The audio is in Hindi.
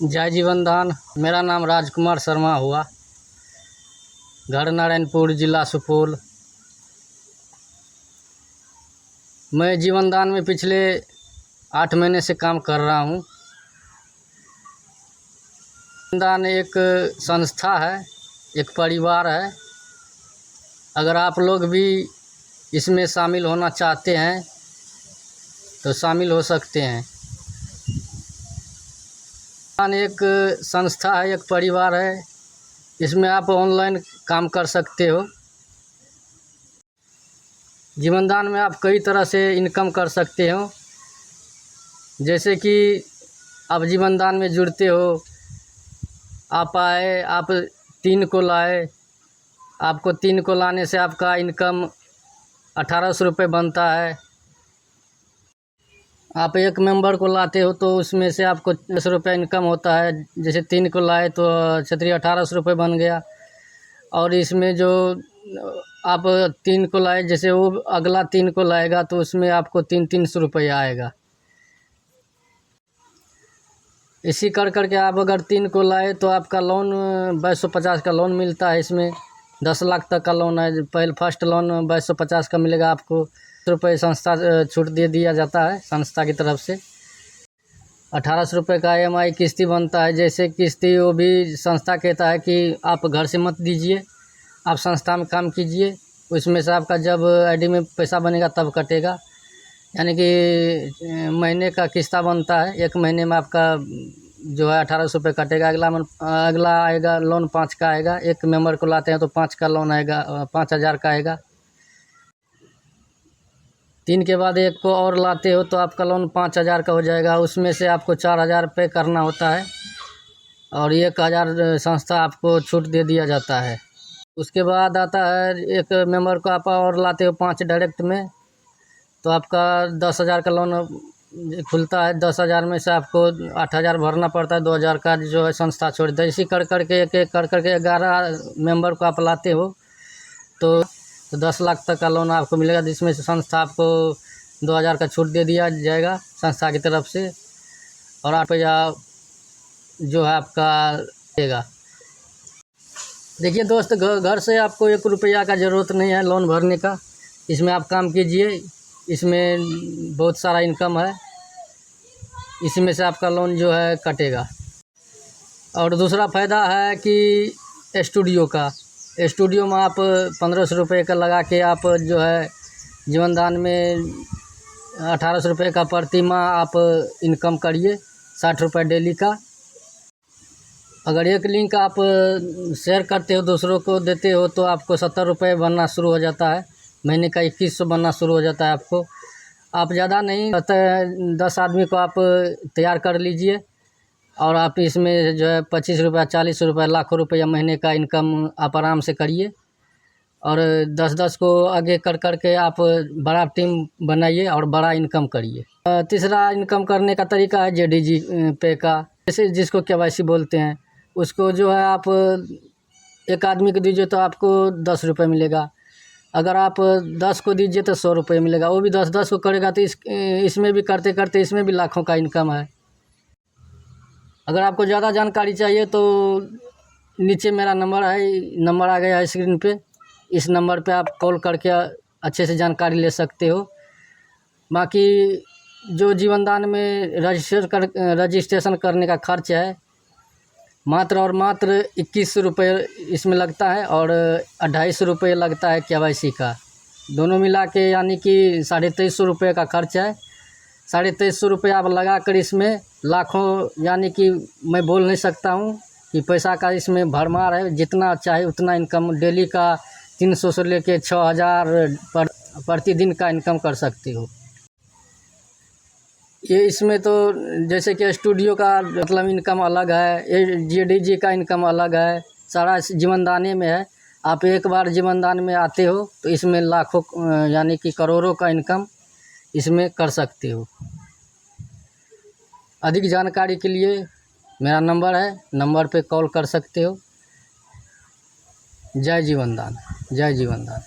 जय जीवन दान। मेरा नाम राजकुमार शर्मा हुआ, घर नारायणपुर, जिला सुपौल। मैं जीवन दान में पिछले 8 महीने से काम कर रहा हूँ। जीवन दान एक संस्था है, एक परिवार है। अगर आप लोग भी इसमें शामिल होना चाहते हैं तो शामिल हो सकते हैं। जीवन एक संस्था है, एक परिवार है। इसमें आप ऑनलाइन काम कर सकते हो। जीवन दान में आप कई तरह से इनकम कर सकते हो। जैसे कि आप जीवन दान में जुड़ते हो, आप आए, आप 3 को लाए, आपको 3 को लाने से आपका इनकम 1800 रुपये बनता है। आप 1 मेंबर को लाते हो तो उसमें से आपको 10 रुपये इनकम होता है। जैसे 3 को लाए तो क्षेत्रीय 1800 रुपये बन गया। और इसमें जो आप 3 को लाए, जैसे वो अगला 3 को लाएगा तो उसमें आपको 300 रुपये आएगा। इसी कर के आप अगर 3 को लाए तो आपका लोन 2250 का लोन मिलता है। इसमें 10 लाख तक का लोन है। पहले फर्स्ट लोन 2250 का मिलेगा आपको। रुपये संस्था छूट दे दिया जाता है संस्था की तरफ से। 1800 रुपये का EMI किस्ती बनता है। जैसे किस्ती वो भी संस्था कहता है कि आप घर से मत दीजिए, आप संस्था में काम कीजिए। उसमें से आपका जब ID में पैसा बनेगा तब कटेगा। यानी कि महीने का किस्ता बनता है। 1 महीने में आपका जो है 1800 रुपये कटेगा। अगला आएगा लोन 5 का आएगा। 1 मेंबर को लाते हैं तो 5 का लोन आएगा, 5000 का आएगा। 3 के बाद 1 को और लाते हो तो आपका लोन 5000 का हो जाएगा। उसमें से आपको 4000 रुपये करना होता है और 1000 संस्था आपको छूट दे दिया जाता है। उसके बाद आता है 1 मेंबर को आप और लाते हो 5 डायरेक्ट में तो आपका 10,000 का लोन खुलता है। 10,000 में से आपको 8,000 भरना पड़ता है। 2,000 का जो है संस्था छोड़ देती है। इसी कर के एक कर के 11 मेंबर को आप लाते हो तो 10 लाख तक का लोन आपको मिलेगा, जिसमें से संस्था आपको 2,000 का छूट दे दिया जाएगा संस्था की तरफ से। और 8 रुपया जो है आपका देगा। देखिए दोस्त, घर से आपको 1 रुपया का ज़रूरत नहीं है लोन भरने का। इसमें आप काम कीजिए, इसमें बहुत सारा इनकम है। इसमें से आपका लोन जो है कटेगा। और दूसरा फ़ायदा है कि स्टूडियो का। स्टूडियो में आप 1500 रुपये का लगा के आप जो है जीवन दान में 1800 रुपये का प्रति माह आप इनकम करिए, 60 रुपये डेली का। अगर एक लिंक आप शेयर करते हो, दूसरों को देते हो तो आपको 70 रुपये बनना शुरू हो जाता है। महीने का 2100 बनना शुरू हो जाता है आपको। आप ज़्यादा नहीं, 10 आदमी को आप तैयार कर लीजिए और आप इसमें जो है 25 रुपये, 40 रुपये, लाखों रुपया महीने का इनकम आप आराम से करिए। और 10-10 को आगे कर के आप बड़ा टीम बनाइए और बड़ा इनकम करिए। तीसरा इनकम करने का तरीका है JDG पे का, जैसे जिसको KYC बोलते हैं। उसको जो है आप 1 आदमी को दीजिए तो आपको 10 रुपये मिलेगा। अगर आप 10 को दीजिए तो 100 रुपये मिलेगा। वो भी 10-10 को करेगा तो इसमें भी करते इसमें भी लाखों का इनकम है। अगर आपको ज़्यादा जानकारी चाहिए तो नीचे मेरा नंबर है, नंबर आ गया है स्क्रीन पे। इस नंबर पे आप कॉल करके अच्छे से जानकारी ले सकते हो। बाकी जो जीवन दान में रजिस्ट्रेशन करने का खर्च है मात्र और मात्र 21 रुपये इसमें लगता है और 250 रुपये लगता है KYC का। दोनों मिला के यानी कि 2350 रुपये का खर्च है। 2350 रुपये आप लगा कर इसमें लाखों, यानी कि मैं बोल नहीं सकता हूँ कि पैसा का इसमें भरमार है। जितना चाहे उतना इनकम डेली का 300 से लेके 6000 प्रतिदिन का इनकम कर सकते हो। ये इसमें तो जैसे कि स्टूडियो का मतलब इनकम अलग है, JDG का इनकम अलग है, सारा जीवन दाने में है। आप एक बार जीवन दान में आते हो तो इसमें लाखों यानी कि करोड़ों का इनकम इसमें कर सकते हो। अधिक जानकारी के लिए मेरा नंबर है, नंबर पे कॉल कर सकते हो। जय जीवन दान, जय जीवन दान।